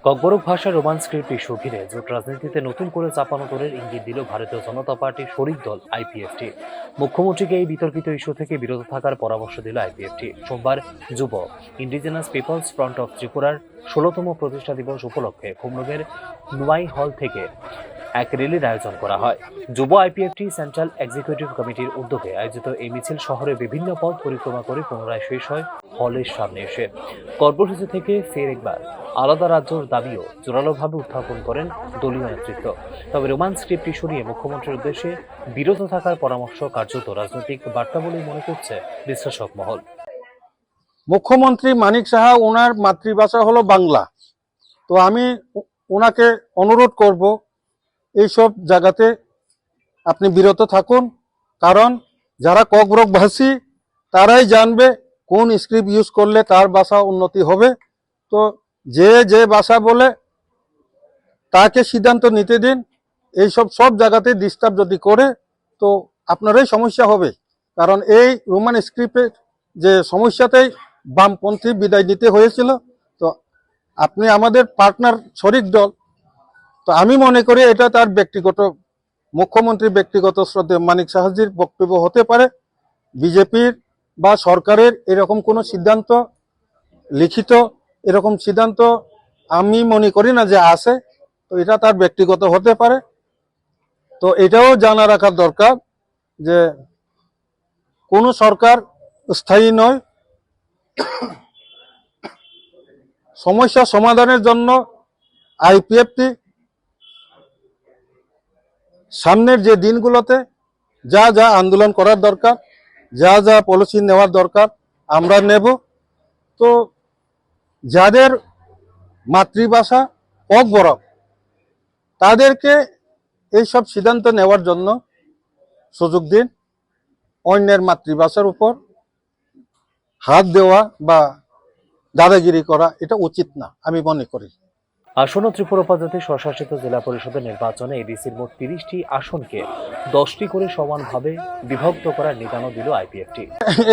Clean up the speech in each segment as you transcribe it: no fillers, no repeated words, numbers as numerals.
ককবরক ভাষার Roman script issue ঘিরে জোট রাজনীতিতে নতুন করে চাপানোতরের ইঙ্গিত দিল ভারতীয় জনতা পার্টির শরিক দল আইপিএফটি। মুখ্যমন্ত্রীকে এই বিতর্কিত ইস্যু থেকে বিরত থাকার পরামর্শ দিল আইপিএফটি। সোমবার যুব ইন্ডিজিনাস পিপলস ফ্রন্ট অফ ত্রিপুরার 16তম প্রতিষ্ঠা দিবস উপলক্ষে খুমলুঙের নুয়াই হল থেকে এক র্যালির আয়োজন করা হয়। যুব আইপিএফটি সেন্ট্রাল এক্সিকিউটিভ কমিটির উদ্যোগে আয়োজিত এই মিছিল শহরের বিভিন্ন পথ পরিক্রমা করে পুনরায় শেষ হয় হলের সামনে এসে। কর্মসূচি থেকে ফের একবার আলাদা রাজ্যের দাবিও জোরালোভাবে উত্থাপন করেন দলীয় নেতৃত্ব। তবে রোমান স্ক্রিপ্ট ইস্যু নিয়ে মুখ্যমন্ত্রীর উদ্দেশ্যে বিরত থাকার পরামর্শ কার্যত রাজনৈতিক বার্তা বলেই মনে করছে বিশ্লেষক মহল। মুখ্যমন্ত্রী মানিক সাহা ওনার মাতৃভাষা হলো বাংলা, তো আমি ওনাকে অনুরোধ করব এইসব জায়গাতে আপনি বিরত থাকুন, কারণ যারা ককবরক ভাষী তারাই জানবে কোন স্ক্রিপ্ট ইউজ করলে তার ভাষা উন্নতি হবে। তো যে যে ভাষা বলে তাকে সিদ্ধান্ত নিতে দিন। এইসব সব জায়গাতে ডিস্টার্ব যদি করে তো আপনারই সমস্যা হবে, কারণ এই রোমান স্ক্রিপ্টের যে সমস্যাতেই বামপন্থী বিদায় নিতে হয়েছিল। তো আপনি আমাদের পার্টনার শরিক দল, তো আমি মনে করি এটা তার ব্যক্তিগত, মুখ্যমন্ত্রীর ব্যক্তিগত শ্রদ্ধেয় মানিক সাহাজির বক্তব্য হতে পারে। বিজেপির বা সরকারের এরকম কোনো সিদ্ধান্ত, লিখিত এরকম সিদ্ধান্ত আমি মনে করি না যে আছে। তো এটা তার ব্যক্তিগত হতে পারে। তো এটাও জানা রাখার দরকার যে কোনো সরকার স্থায়ী নয়। সমস্যা সমাধানের জন্য আইপিএফটি সামনের যে দিনগুলোতে যা যা আন্দোলন করার দরকার, যা যা পলিসি নেওয়ার দরকার আমরা নেব। তো যাদের মাতৃভাষা ককবরক তাদেরকে এইসব সিদ্ধান্ত নেওয়ার জন্য সুযোগ দিন। অন্যের মাতৃভাষার উপর হাত দেওয়া বা দাদাগিরি করা এটা উচিত না আমি মনে করি। আসন্ন ত্রিপুরা উপজাতি স্বশাসিত জেলা পরিষদের নির্বাচনে এডিসির মোট 30টি আসনকে 10টি করে সমানভাবে বিভক্ত করার নির্দেশনা দিল আইপিএফটি।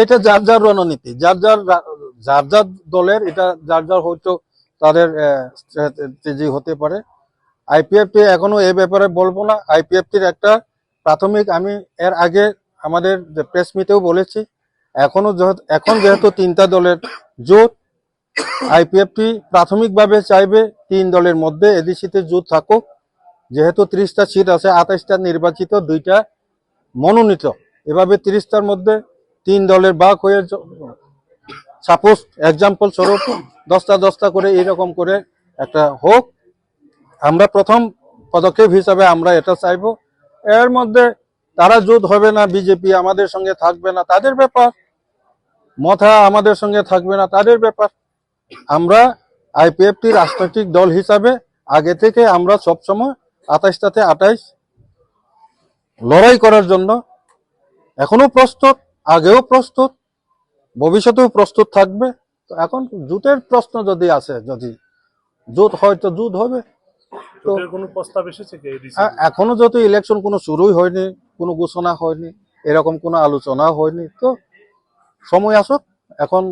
এটা যার যার রণনীতি, যার যার দলের, এটা যার যার হয়তো তাদের স্ট্র্যাটেজি হতে পারে। আইপিএফটি এখনো এ ব্যাপারে বলবো না। আইপিএফটির একটা প্রাথমিক, আমি এর আগে আমাদের প্রেস মিটেও বলেছি, এখন যেহেতু 3টা দলের জোট, আইপিএফটি প্রাথমিকভাবে চাইবে 3 দলের মধ্যে এডিসিতে জোট থাকুক। যেহেতু 30টা সিট আছে, 28টা নির্বাচিত, 2টা মনোনীত, এভাবে 30টার মধ্যে 3 দলের ভাগ হয়ে, সাপোজ এক্সাম্পল স্বরূপ 10টা করে এইরকম করে একটা হোক। আমরা প্রথম পদক্ষেপ হিসাবে আমরা এটা চাইব। এর মধ্যে তারা জোট হবে না, বিজেপি আমাদের সঙ্গে থাকবে না, তাদের ব্যাপার। মথা আমাদের সঙ্গে থাকবে না, তাদের ব্যাপার। আমরা আইপিএফটি রাজনৈতিক দল হিসাবে আগে থেকে আমরা সবসময় 28টাতে 28 লড়াই করার জন্য এখনো প্রস্তুত, আগেও প্রস্তুত, ভবিষ্যতেও প্রস্তুত থাকবে। তো এখন জোটের প্রশ্ন যদি আসে, যদি জোট হয় তো জোট হবে। তো কোনো প্রস্তাব এসেছে কি? এখনো যত ইলেকশন কোনো শুরুই হয়নি, কোনো ঘোষণা হয়নি, এরকম কোনো আলোচনা হয়নি। তো সময় আসুক। এখন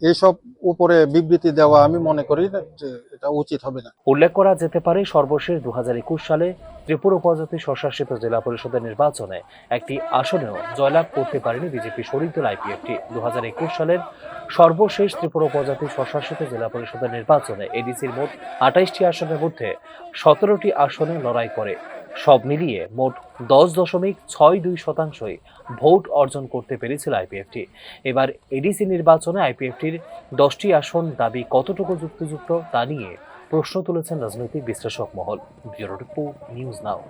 এইসব উপরে বিবৃতি দেওয়া আমি মনে করি যে এটা উচিত হবে না। উল্লেখ করা যেতে পারে, সর্বশেষ 2021 সালে ত্রিপুরা উপজাতি স্বশাসিত জেলা পরিষদের নির্বাচনে একটি আসনেও জয়লাভ করতে পারেনি বিজেপি শরিক দল আইপিএফটি। 2021 সালের সর্বশেষ ত্রিপুরা উপজাতি স্বশাসিত জেলা পরিষদের নির্বাচনে এডিসির মোট 28টি আসনের মধ্যে 17টি আসনে লড়াই করে সব মিলিয়ে মোট 10.62% ভোট অর্জন করতে পেরেছিল আইপিএফটি। এবার এডিসি নির্বাচনে আইপিএফটির 10টি আসন দাবি কতটুকু যুক্তিযুক্ত তা নিয়ে প্রশ্ন তুলেছেন রাজনৈতিক বিশ্লেষক মহল। Bureau report, news now.